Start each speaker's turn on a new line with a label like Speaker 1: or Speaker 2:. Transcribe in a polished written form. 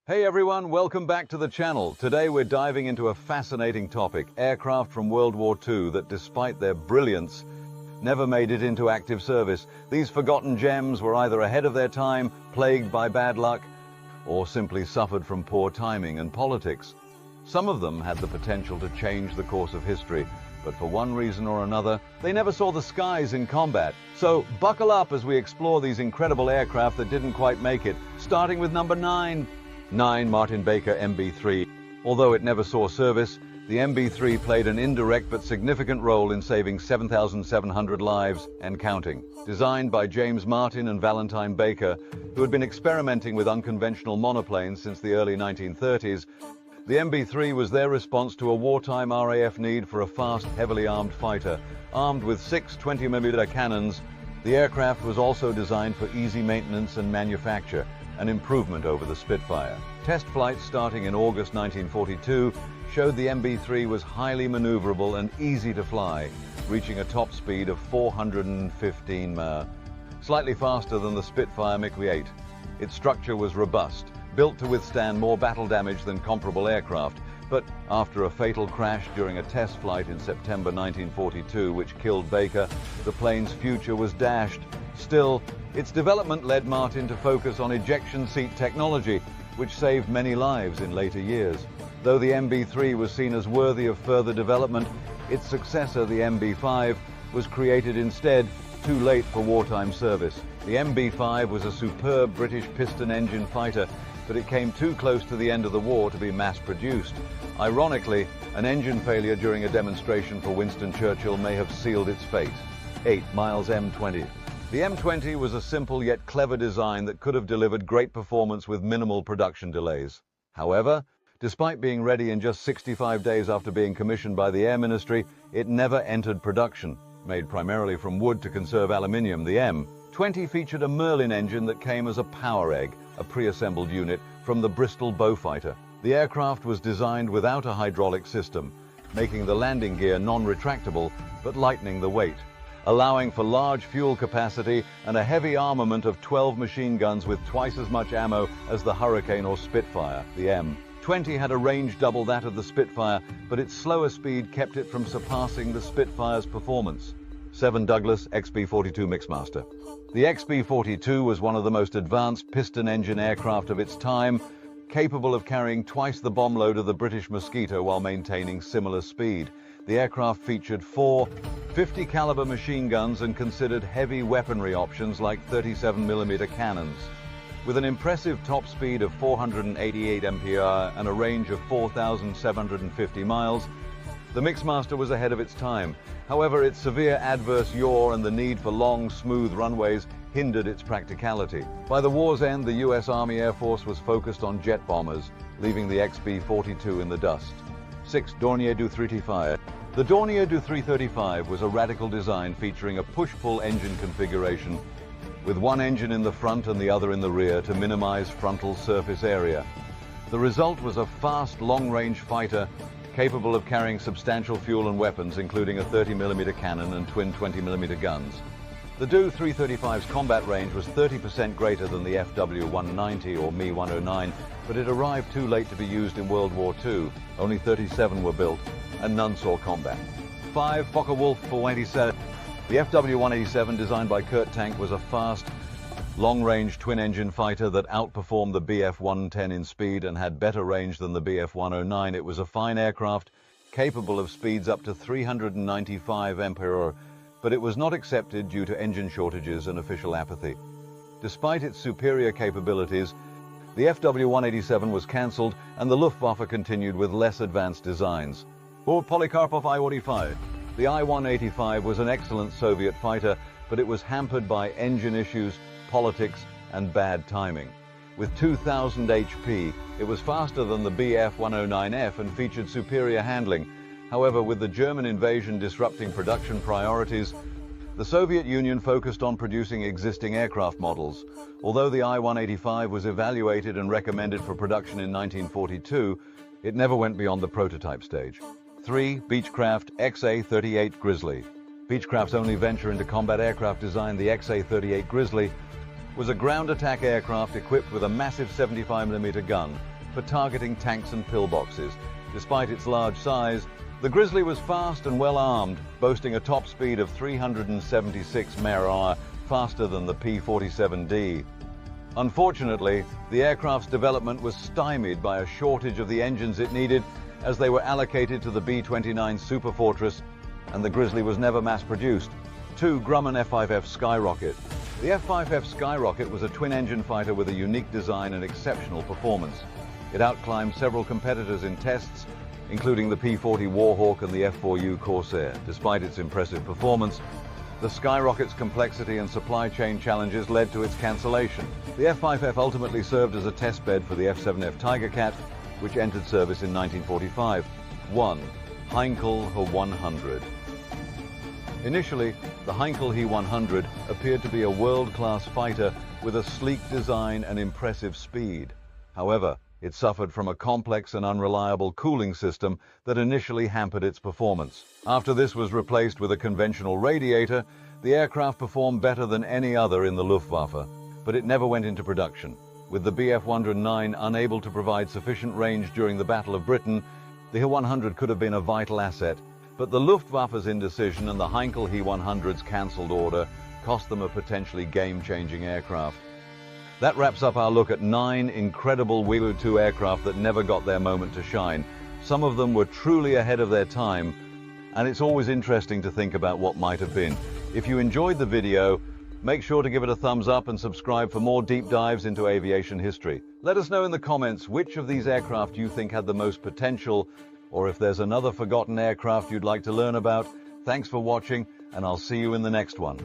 Speaker 1: Hey everyone, welcome back to the channel. Today we're diving into a fascinating topic, aircraft from World War II that, despite their brilliance, never made it into active service. These forgotten gems were either ahead of their time, plagued by bad luck, or simply suffered from poor timing and politics. Some of them had the potential to change the course of history, but for one reason or another, they never saw the skies in combat. So buckle up as we explore these incredible aircraft that didn't quite make it, starting with number 9. 9. Martin Baker MB3. Although it never saw service, the MB3 played an indirect but significant role in saving 7,700 lives and counting. Designed by James Martin and Valentine Baker, who had been experimenting with unconventional monoplanes since the early 1930s, the MB3 was their response to a wartime RAF need for a fast, heavily armed fighter. Armed with 6 20mm cannons, the aircraft was also designed for easy maintenance and manufacture, an improvement over the Spitfire. Test flights starting in August 1942 showed the MB3 was highly maneuverable and easy to fly, reaching a top speed of 415 mph, slightly faster than the Spitfire MB3. Its structure was robust, built to withstand more battle damage than comparable aircraft, but after a fatal crash during a test flight in September 1942, which killed Baker, the plane's future was dashed. Still, its development led Martin to focus on ejection seat technology, which saved many lives in later years. Though the MB3 was seen as worthy of further development, its successor, the MB5, was created instead, too late for wartime service. The MB5 was a superb British piston engine fighter, but it came too close to the end of the war to be mass-produced. Ironically, an engine failure during a demonstration for Winston Churchill may have sealed its fate. 8. Miles M20. The M20 was a simple yet clever design that could have delivered great performance with minimal production delays. However, despite being ready in just 65 days after being commissioned by the Air Ministry, it never entered production. Made primarily from wood to conserve aluminium, the M20 featured a Merlin engine that came as a power egg, a pre-assembled unit from the Bristol Beaufighter. The aircraft was designed without a hydraulic system, making the landing gear non-retractable but lightening the weight, allowing for large fuel capacity and a heavy armament of 12 machine guns with twice as much ammo as the Hurricane or Spitfire. The M20 had a range double that of the Spitfire, but its slower speed kept it from surpassing the Spitfire's performance. 7. Douglas XB-42 Mixmaster. The XB-42 was one of the most advanced piston engine aircraft of its time, capable of carrying twice the bomb load of the British Mosquito while maintaining similar speed. The aircraft featured 4 50 caliber machine guns and considered heavy weaponry options like 37mm cannons. With an impressive top speed of 488 mph and a range of 4,750 miles, the Mixmaster was ahead of its time. However, its severe adverse yaw and the need for long, smooth runways hindered its practicality. By the war's end, the U.S. Army Air Force was focused on jet bombers, leaving the XB-42 in the dust. 6. Dornier Du 335. The Dornier Du 335 was a radical design featuring a push-pull engine configuration, with one engine in the front and the other in the rear to minimize frontal surface area. The result was a fast, long-range fighter capable of carrying substantial fuel and weapons, including a 30mm cannon and twin 20mm guns. The Du 335's combat range was 30% greater than the FW190 or Me-109, but it arrived too late to be used in World War II. Only 37 were built, and none saw combat. 5. Focke-Wulf 487. The FW187, designed by Kurt Tank, was a fast, long-range twin-engine fighter that outperformed the Bf-110 in speed and had better range than the Bf-109. It was a fine aircraft, capable of speeds up to 395 mph, but it was not accepted due to engine shortages and official apathy. Despite its superior capabilities, the FW-187 was cancelled and the Luftwaffe continued with less advanced designs. Or Polikarpov I-85. The I-185 was an excellent Soviet fighter, but it was hampered by engine issues, politics, and bad timing. With 2,000 HP, it was faster than the Bf-109F and featured superior handling. However, with the German invasion disrupting production priorities, the Soviet Union focused on producing existing aircraft models. Although the I-185 was evaluated and recommended for production in 1942, it never went beyond the prototype stage. 3. Beechcraft XA-38 Grizzly. Beechcraft's only venture into combat aircraft design, the XA-38 Grizzly, was a ground attack aircraft equipped with a massive 75mm gun, for targeting tanks and pillboxes. Despite its large size, the Grizzly was fast and well armed, boasting a top speed of 376 mph, faster than the P-47D. Unfortunately, the aircraft's development was stymied by a shortage of the engines it needed, as they were allocated to the B-29 Superfortress, and the Grizzly was never mass-produced. 2. Grumman F-5F Skyrocket. The F-5F Skyrocket was a twin-engine fighter with a unique design and exceptional performance. It outclimbed several competitors in tests, including the P-40 Warhawk and the F-4U Corsair. Despite its impressive performance, the Skyrocket's complexity and supply chain challenges led to its cancellation. The F-5F ultimately served as a testbed for the F-7F Tigercat, which entered service in 1945. 1. Heinkel He-100. Initially, the Heinkel He-100 appeared to be a world-class fighter with a sleek design and impressive speed. However, it suffered from a complex and unreliable cooling system that initially hampered its performance. After this was replaced with a conventional radiator, the aircraft performed better than any other in the Luftwaffe, but it never went into production. With the Bf 109 unable to provide sufficient range during the Battle of Britain, the He-100 could have been a vital asset, but the Luftwaffe's indecision and the Heinkel He-100's cancelled order cost them a potentially game-changing aircraft. That wraps up our look at 9 incredible WWII aircraft that never got their moment to shine. Some of them were truly ahead of their time, and it's always interesting to think about what might have been. If you enjoyed the video, make sure to give it a thumbs up and subscribe for more deep dives into aviation history. Let us know in the comments which of these aircraft you think had the most potential, or if there's another forgotten aircraft you'd like to learn about. Thanks for watching, and I'll see you in the next one.